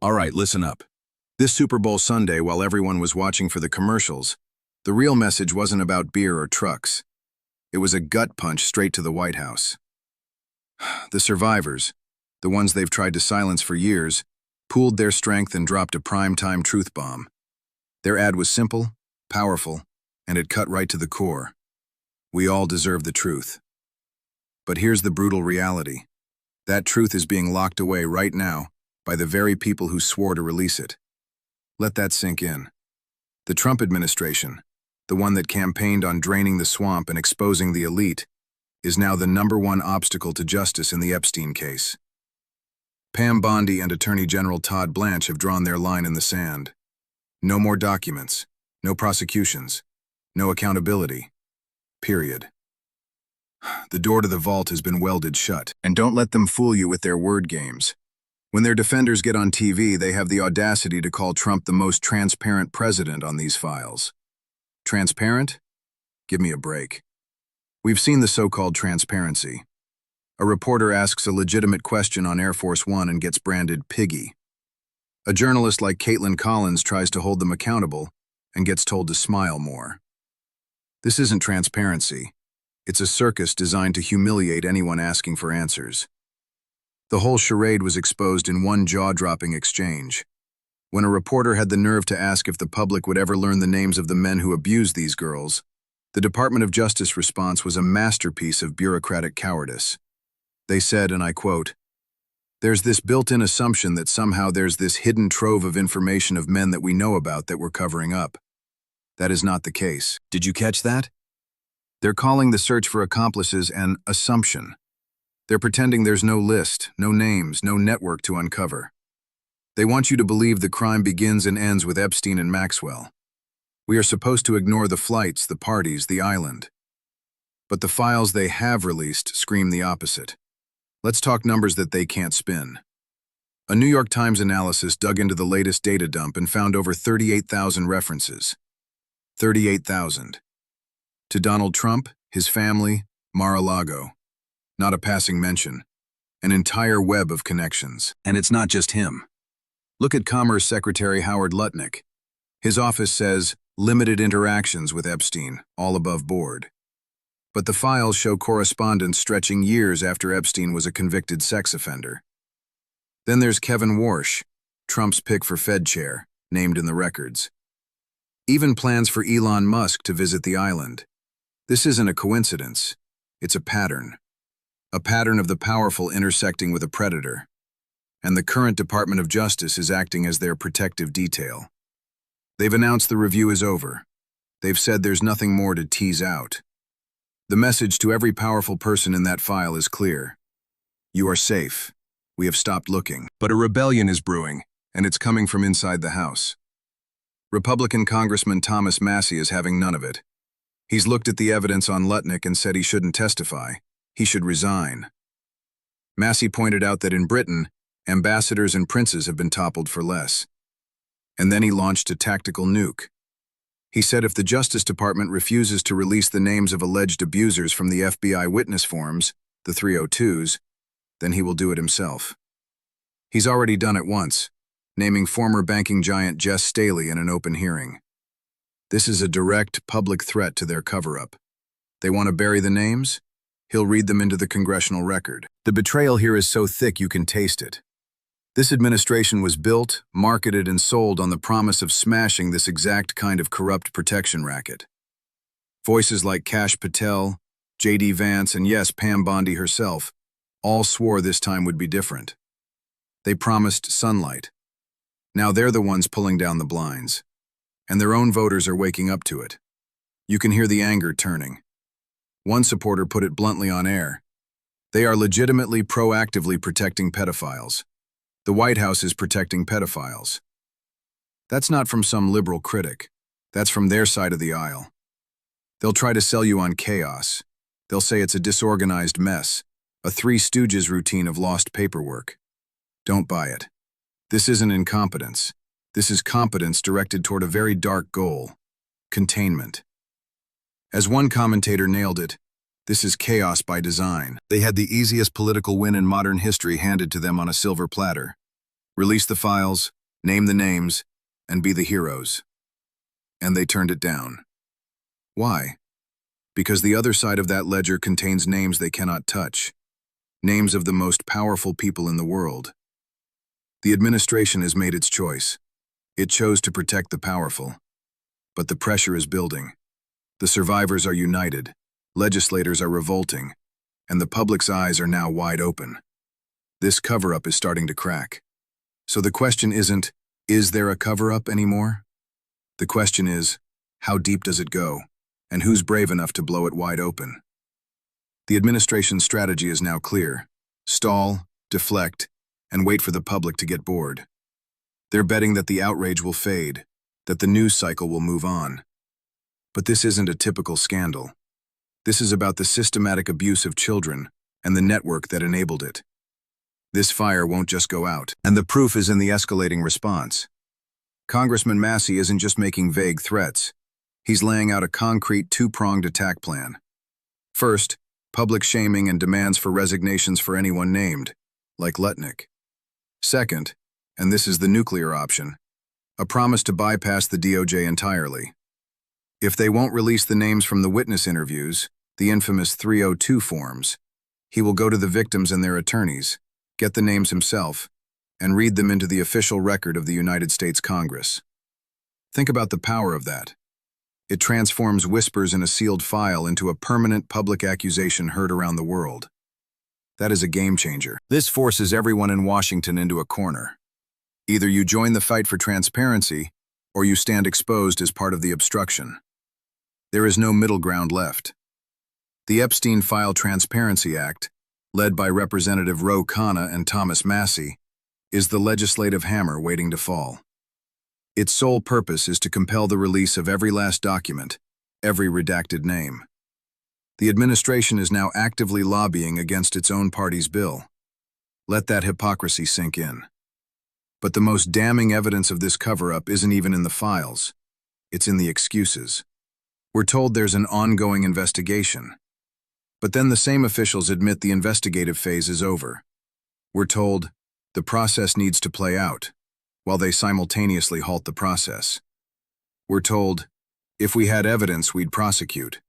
All right, listen up. This Super Bowl Sunday, while everyone was watching for the commercials, the real message wasn't about beer or trucks. It was a gut punch straight to the White House. The survivors, the ones they've tried to silence for years, pooled their strength and dropped a prime-time truth bomb. Their ad was simple, powerful, and it cut right to the core. We all deserve the truth. But here's the brutal reality. That truth is being locked away right now by the very people who swore to release it. Let that sink in. The Trump administration, the one that campaigned on draining the swamp and exposing the elite, is now the #1 obstacle to justice in the Epstein case. Pam Bondi and Attorney General Todd Blanche have drawn their line in the sand. No more documents, no prosecutions, no accountability. Period. The door to the vault has been welded shut, and don't let them fool you with their word games. When their defenders get on TV, they have the audacity to call Trump the most transparent president on these files. Transparent? Give me a break. We've seen the so-called transparency. A reporter asks a legitimate question on Air Force One and gets branded piggy. A journalist like Caitlin Collins tries to hold them accountable and gets told to smile more. This isn't transparency. It's a circus designed to humiliate anyone asking for answers. The whole charade was exposed in one jaw-dropping exchange. When a reporter had the nerve to ask if the public would ever learn the names of the men who abused these girls, the Department of Justice response was a masterpiece of bureaucratic cowardice. They said, and I quote, "There's this built-in assumption that somehow there's this hidden trove of information of men that we know about that we're covering up. That is not the case." Did you catch that? They're calling the search for accomplices an assumption. They're pretending there's no list, no names, no network to uncover. They want you to believe the crime begins and ends with Epstein and Maxwell. We are supposed to ignore the flights, the parties, the island. But the files they have released scream the opposite. Let's talk numbers that they can't spin. A New York Times analysis dug into the latest data dump and found over 38,000 references. 38,000. To Donald Trump, his family, Mar-a-Lago. Not a passing mention. An entire web of connections. And it's not just him. Look at Commerce Secretary Howard Lutnick. His office says, limited interactions with Epstein, all above board. But the files show correspondence stretching years after Epstein was a convicted sex offender. Then there's Kevin Warsh, Trump's pick for Fed chair, named in the records. Even plans for Elon Musk to visit the island. This isn't a coincidence. It's a pattern. A pattern of the powerful intersecting with a predator. And the current Department of Justice is acting as their protective detail. They've announced the review is over. They've said there's nothing more to tease out. The message to every powerful person in that file is clear. You are safe. We have stopped looking. But a rebellion is brewing, and it's coming from inside the House. Republican Congressman Thomas Massie is having none of it. He's looked at the evidence on Lutnick and said he shouldn't testify. He should resign. Massie pointed out that in Britain, ambassadors and princes have been toppled for less. And then he launched a tactical nuke. He said if the Justice Department refuses to release the names of alleged abusers from the FBI witness forms, the 302s, then he will do it himself. He's already done it once, naming former banking giant Jess Staley in an open hearing. This is a direct public threat to their cover-up. They want to bury the names? He'll read them into the Congressional Record. The betrayal here is so thick you can taste it. This administration was built, marketed, and sold on the promise of smashing this exact kind of corrupt protection racket. Voices like Kash Patel, J.D. Vance, and yes, Pam Bondi herself, all swore this time would be different. They promised sunlight. Now they're the ones pulling down the blinds. And their own voters are waking up to it. You can hear the anger turning. One supporter put it bluntly on air. They are legitimately proactively protecting pedophiles. The White House is protecting pedophiles. That's not from some liberal critic. That's from their side of the aisle. They'll try to sell you on chaos. They'll say it's a disorganized mess, a Three Stooges routine of lost paperwork. Don't buy it. This isn't incompetence. This is competence directed toward a very dark goal: containment. As one commentator nailed it, this is chaos by design. They had the easiest political win in modern history handed to them on a silver platter. Release the files, name the names, and be the heroes. And they turned it down. Why? Because the other side of that ledger contains names they cannot touch, names of the most powerful people in the world. The administration has made its choice. It chose to protect the powerful. But the pressure is building. The survivors are united, legislators are revolting, and the public's eyes are now wide open. This cover-up is starting to crack. So the question isn't, is there a cover-up anymore? The question is, how deep does it go, and who's brave enough to blow it wide open? The administration's strategy is now clear. Stall, deflect, and wait for the public to get bored. They're betting that the outrage will fade, that the news cycle will move on. But this isn't a typical scandal. This is about the systematic abuse of children and the network that enabled it. This fire won't just go out, and the proof is in the escalating response. Congressman Massie isn't just making vague threats. He's laying out a concrete two-pronged attack plan. First, public shaming and demands for resignations for anyone named, like Lutnick. Second, and this is the nuclear option, a promise to bypass the DOJ entirely. If they won't release the names from the witness interviews, the infamous 302 forms, he will go to the victims and their attorneys, get the names himself, and read them into the official record of the United States Congress. Think about the power of that. It transforms whispers in a sealed file into a permanent public accusation heard around the world. That is a game changer. This forces everyone in Washington into a corner. Either you join the fight for transparency, or you stand exposed as part of the obstruction. There is no middle ground left. The Epstein File Transparency Act, led by Representative Ro Khanna and Thomas Massie, is the legislative hammer waiting to fall. Its sole purpose is to compel the release of every last document, every redacted name. The administration is now actively lobbying against its own party's bill. Let that hypocrisy sink in. But the most damning evidence of this cover-up isn't even in the files. It's in the excuses. We're told there's an ongoing investigation. But then the same officials admit the investigative phase is over. We're told the process needs to play out, while they simultaneously halt the process. We're told, if we had evidence, we'd prosecute,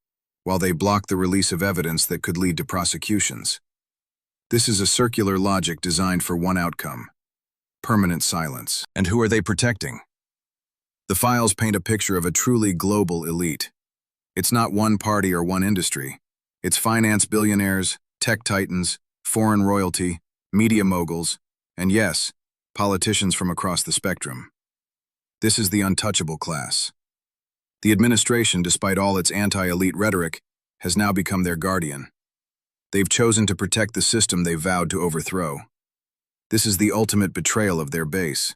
while they block the release of evidence that could lead to prosecutions. This is a circular logic designed for one outcome: permanent silence. And who are they protecting? The files paint a picture of a truly global elite. It's not one party or one industry. It's finance billionaires, tech titans, foreign royalty, media moguls, and yes, politicians from across the spectrum. This is the untouchable class. The administration, despite all its anti-elite rhetoric, has now become their guardian. They've chosen to protect the system they vowed to overthrow. This is the ultimate betrayal of their base.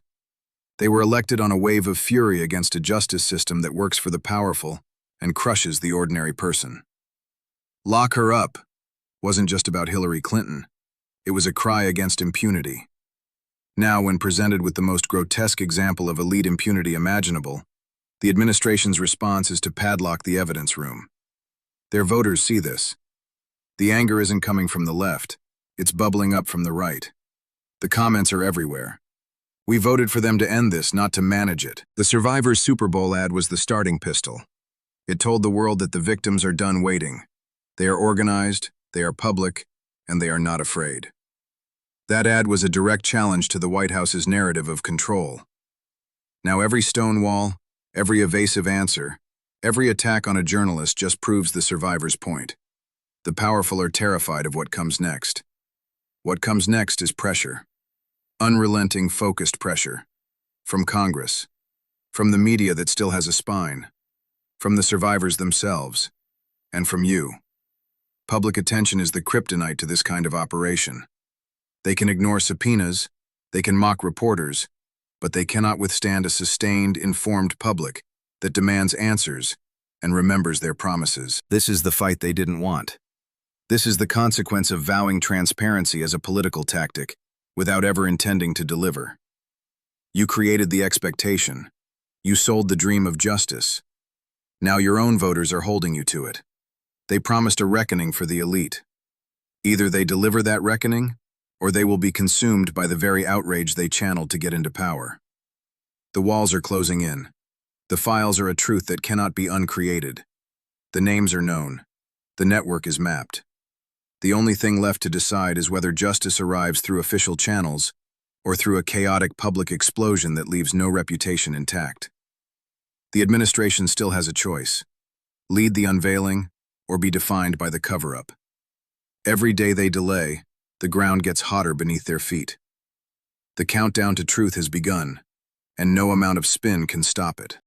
They were elected on a wave of fury against a justice system that works for the powerful and crushes the ordinary person. Lock her up wasn't just about Hillary Clinton. It was a cry against impunity. Now, when presented with the most grotesque example of elite impunity imaginable, the administration's response is to padlock the evidence room. Their voters see this. The anger isn't coming from the left. It's bubbling up from the right. The comments are everywhere. We voted for them to end this, not to manage it. The Survivor's Super Bowl ad was the starting pistol. It told the world that the victims are done waiting. They are organized, they are public, and they are not afraid. That ad was a direct challenge to the White House's narrative of control. Now every stonewall, every evasive answer, every attack on a journalist just proves the survivor's point. The powerful are terrified of what comes next. What comes next is pressure. Unrelenting, focused pressure. From Congress. From the media that still has a spine. From the survivors themselves. And from you. Public attention is the kryptonite to this kind of operation. They can ignore subpoenas, they can mock reporters, but they cannot withstand a sustained, informed public that demands answers and remembers their promises. This is the fight they didn't want. This is the consequence of vowing transparency as a political tactic without ever intending to deliver. You created the expectation. You sold the dream of justice. Now your own voters are holding you to it. They promised a reckoning for the elite. Either they deliver that reckoning, or they will be consumed by the very outrage they channeled to get into power. The walls are closing in. The files are a truth that cannot be uncreated. The names are known. The network is mapped. The only thing left to decide is whether justice arrives through official channels or through a chaotic public explosion that leaves no reputation intact. The administration still has a choice: lead the unveiling or be defined by the cover-up. Every day they delay, the ground gets hotter beneath their feet. The countdown to truth has begun, and no amount of spin can stop it.